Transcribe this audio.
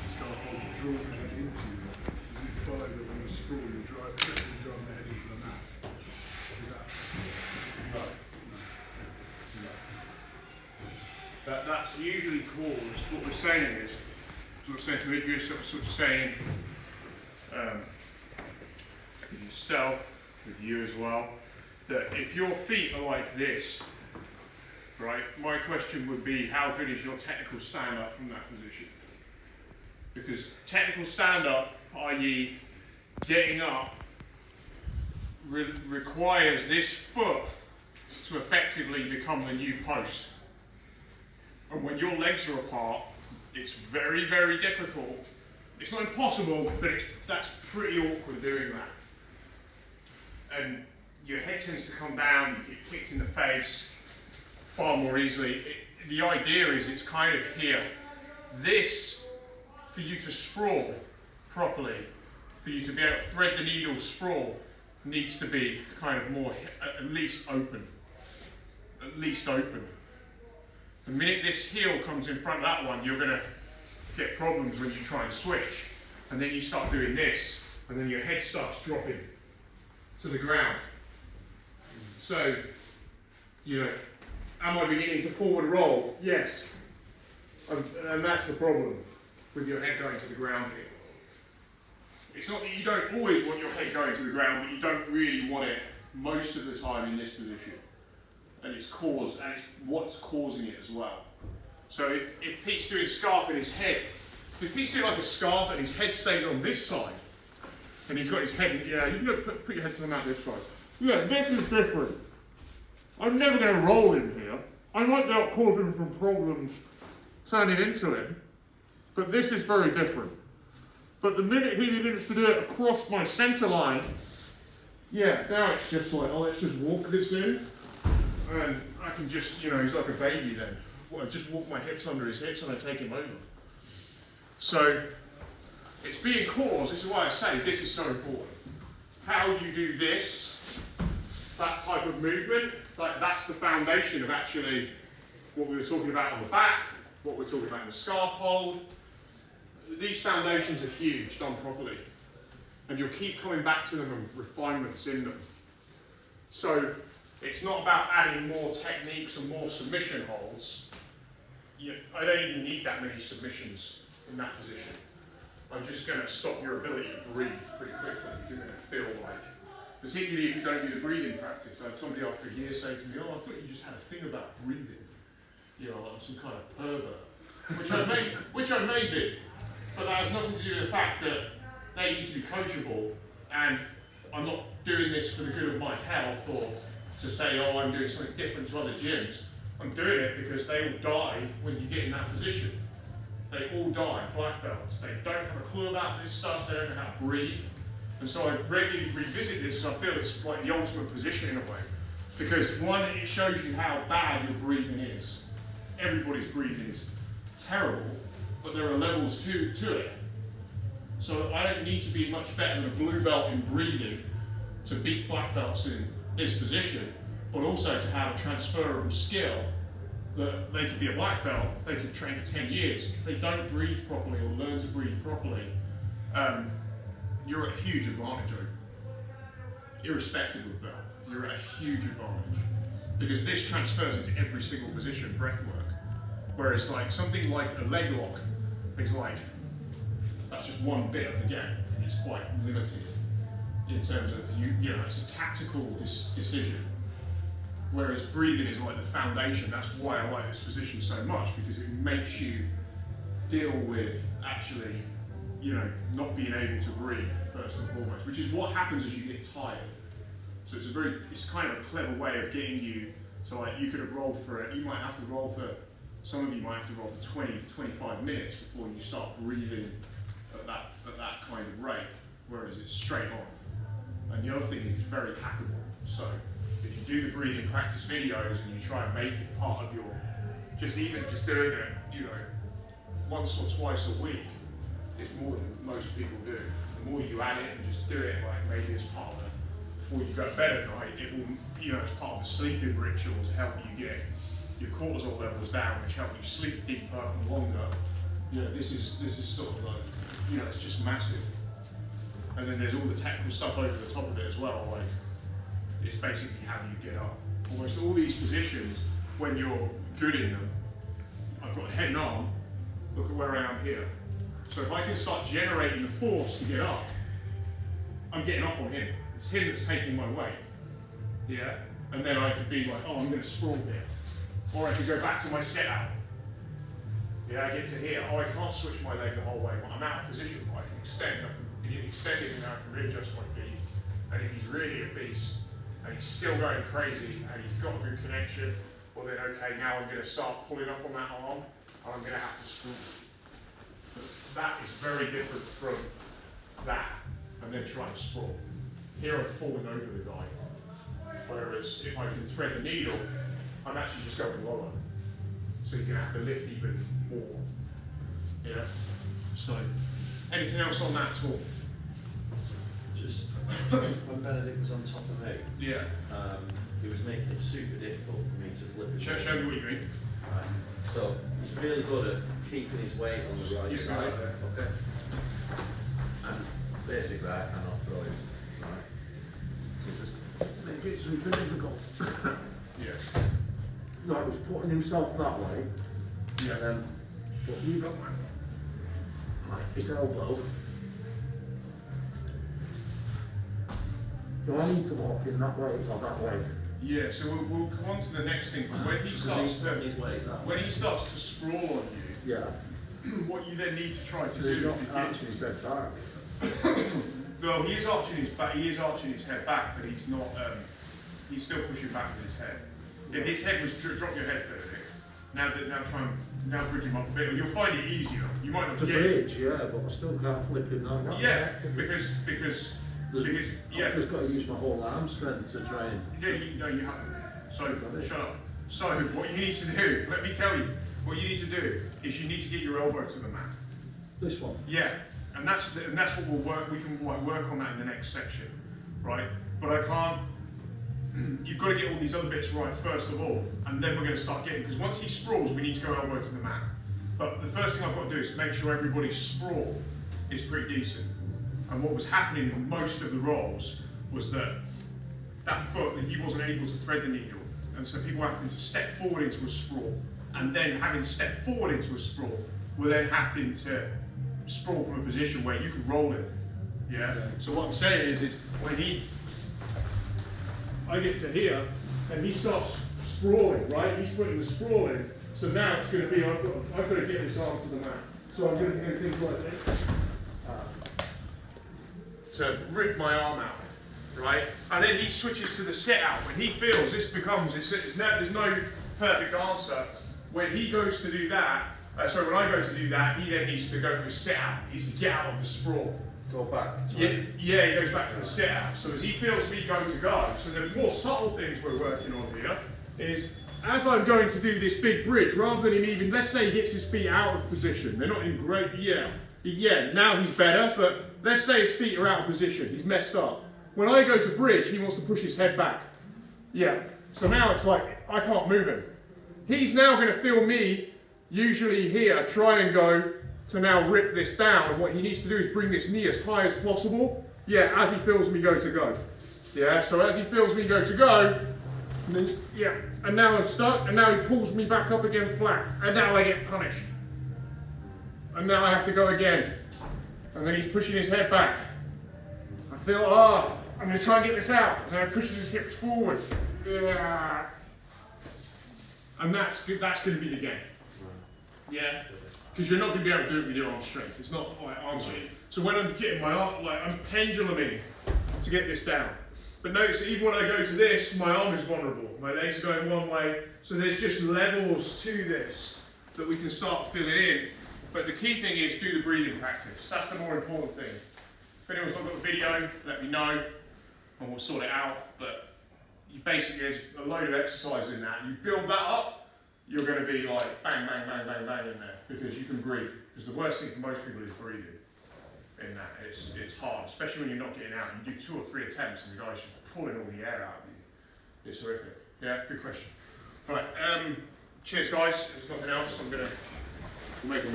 scarf hold, you draw the head into you. As you follow them on the sprawl, you drive the head into the mat. Is that? No. That's usually caused, what we're saying is, what we're saying to Idris, sort of saying with yourself, with you as well, that if your feet are like this, right, my question would be, how good is your technical stand-up from that position? Because technical stand-up, i.e. getting up, requires this foot to effectively become the new post. And when your legs are apart, it's very, very difficult. It's not impossible, but that's pretty awkward doing that. And your head tends to come down, you get kicked in the face far more easily. The idea is it's kind of here. This, for you to sprawl properly, for you to be able to thread the needle sprawl, needs to be kind of more, at least open. At least open. The minute this heel comes in front of that one, you're going to get problems when you try and switch. And then you start doing this, and then your head starts dropping to the ground. So, you know, am I beginning to forward roll? Yes. And that's the problem with your head going to the ground here. It's not that you don't always want your head going to the ground, but you don't really want it most of the time in this position. And it's what's causing it as well. So if Pete's doing scarf in his head, if Pete's doing like a scarf and his head stays on this side, and he's got his head, yeah, you can go put your head to the mat this side. Yeah, this is different. I'm never going to roll in here. I might be able to cause him some problems turning into him, but this is very different. But the minute he begins to do it across my centre line, yeah, now it's just like, oh, let's just walk this in. And I can just, you know, he's like a baby then. Well, I just walk my hips under his hips and I take him over. So, it's being caused, this is why I say this is so important. How you do this, that type of movement, like that's the foundation of actually what we were talking about on the back, what we're talking about in the scarf hold. These foundations are huge, done properly. And you'll keep coming back to them and refinements in them. So, it's not about adding more techniques and more submission holds. I don't even need that many submissions in that position. I'm just going to stop your ability to breathe pretty quickly. You're going to feel like, particularly if you don't do the breathing practice. I had somebody after a year say to me, oh, I thought you just had a thing about breathing. You know, like some kind of pervert. Which I may be, but that has nothing to do with the fact that they need to be coachable, and I'm not doing this for the good of my health or to say, oh, I'm doing something different to other gyms. I'm doing it because they all die when you get in that position. They all die, black belts. They don't have a clue about this stuff, they don't know how to breathe. And so I regularly revisit this, so I feel it's like the ultimate position in a way. Because one, it shows you how bad your breathing is. Everybody's breathing is terrible, but there are levels to it. So I don't need to be much better than a blue belt in breathing to beat black belts in this position, but also to have a transferable skill that they could be a black belt, they could train for 10 years. If they don't breathe properly or learn to breathe properly, you're at a huge advantage over. Irrespective of belt, you're at a huge advantage. Because this transfers into every single position, breath work. Whereas like something like a leg lock is like, that's just one bit of the game. It's quite limited in terms of, you know, it's a tactical decision. Whereas breathing is like the foundation. That's why I like this position so much, because it makes you deal with actually, you know, not being able to breathe first and foremost, which is what happens as you get tired. So it's kind of a clever way of getting you, so like you could have rolled for it, you might have to roll for, some of you might have to roll for 20 to 25 minutes before you start breathing at that kind of rate, whereas it's straight on. And the other thing is it's very hackable. So if you do the breathing practice videos and you try and make it part of your, just doing it, you know, once or twice a week is more than most people do. The more you add it and just do it, like maybe as part of it, before you go to bed at night, it will, you know, as part of a sleeping ritual to help you get your cortisol levels down, which help you sleep deeper and longer, this is sort of like, it's just massive. And then there's all the technical stuff over the top of it as well, like, it's basically how you get up. Almost all these positions, when you're good in them, I've got a head and arm, look at where I am here. So if I can start generating the force to get up, I'm getting up on him. It's him that's taking my weight. Yeah? And then I could be like, oh, I'm going to sprawl here. Or I could go back to my set out. Yeah, I get to here. Oh, I can't switch my leg the whole way. Well, I'm out of position, but I can extend. I can extend it and now I can readjust my feet. And if he's really a beast, and he's still going crazy, and he's got a good connection, well then, okay, now I'm going to start pulling up on that arm, and I'm going to have to sprawl. But that is very different from that, and then trying to sprawl. Here I'm falling over the guy. Whereas if I can thread the needle, I'm actually just going lower. So he's going to have to lift even more. Yeah? So, anything else on that at all? Just when Benedict was on top of me, Yeah. he was making it super difficult for me to flip it. Show me what you mean. So he's really good at keeping his weight on the right side. Okay. And basically I cannot throw him. Right. So just Make it super difficult. Yeah. Like he's putting himself that way, Yeah. and then but you got his elbow. Do I need to walk in that way or that way? Yeah, so we'll come on to the next thing. But when he starts he's putting his to weight that way. when he starts to sprawl on you, Yeah. what you then need to try to So do he's is not to get, actually said back. well, he is arching his back. He is arching his head back, but he's not. He's still pushing back with his head. If his head was drop your head further. Now bridge him up a bit. You'll find it easier. You might not The get it. bridge, yeah, but I still can't flip him that way. Yeah, because yeah. I've just got to use my whole arm strength to try and. Yeah, you haven't. So, shut up. So, what you need to do, let me tell you, what you need to do is you need to get your elbow to the mat. This one. Yeah, and that's what we'll work. We can work on that in the next section, right? But I can't. You've got to get all these other bits right first of all, and then we're going to start getting. Because once he sprawls, we need to go elbow to the mat. But the first thing I've got to do is make sure everybody's sprawl is pretty decent. And what was happening in most of the rolls was that foot, that he wasn't able to thread the needle, and so people were having to step forward into a sprawl, and then having stepped forward into a sprawl, were then having to sprawl from a position where you could roll it. Yeah. So what I'm saying is when I get to here, and he starts sprawling, right? He's putting the sprawl in. So now it's going to be, I've got to get this arm to the mat. So I'm going to do things like this. To rip my arm out, right? And then he switches to the set out. When he feels this becomes, there's no perfect answer. When he goes to do that, when I go to do that, he then needs to go to his set out. He needs to get out of the sprawl. Go back to Yeah, he goes back to the set out. So as he feels me go to go, so the more subtle things we're working on here is, as I'm going to do this big bridge, rather than him even, let's say he gets his feet out of position, they're not in great, now he's better, but let's say his feet are out of position, he's messed up. When I go to bridge, he wants to push his head back. Yeah, so now it's like, I can't move him. He's now going to feel me, usually here, try and go to now rip this down, and what he needs to do is bring this knee as high as possible, as he feels me go to go. Yeah, so as he feels me go to go, and now I'm stuck, and now he pulls me back up again flat, and now I get punished. And now I have to go again. And then he's pushing his head back. I feel, I'm going to try and get this out. And then he pushes his hips forward. Yeah. And that's going to be the game. Yeah? Because you're not going to be able to do it with your arm strength. It's not like arm strength. So when I'm getting my arm, I'm penduluming to get this down. But notice that even when I go to this, my arm is vulnerable. My legs are going one way. So there's just levels to this that we can start filling in. But the key thing is do the breathing practice. That's the more important thing. If anyone's not got a video, let me know and we'll sort it out. But you basically, there's a load of exercise in that. You build that up, you're going to be like bang, bang, bang, bang, bang in there because you can breathe. Because the worst thing for most people is breathing in that. It's hard, especially when you're not getting out. You do 2 or 3 attempts and the guy's just pulling all the air out of you. It's horrific. Yeah, good question. All right, cheers guys. If there's nothing else, I'm going to make a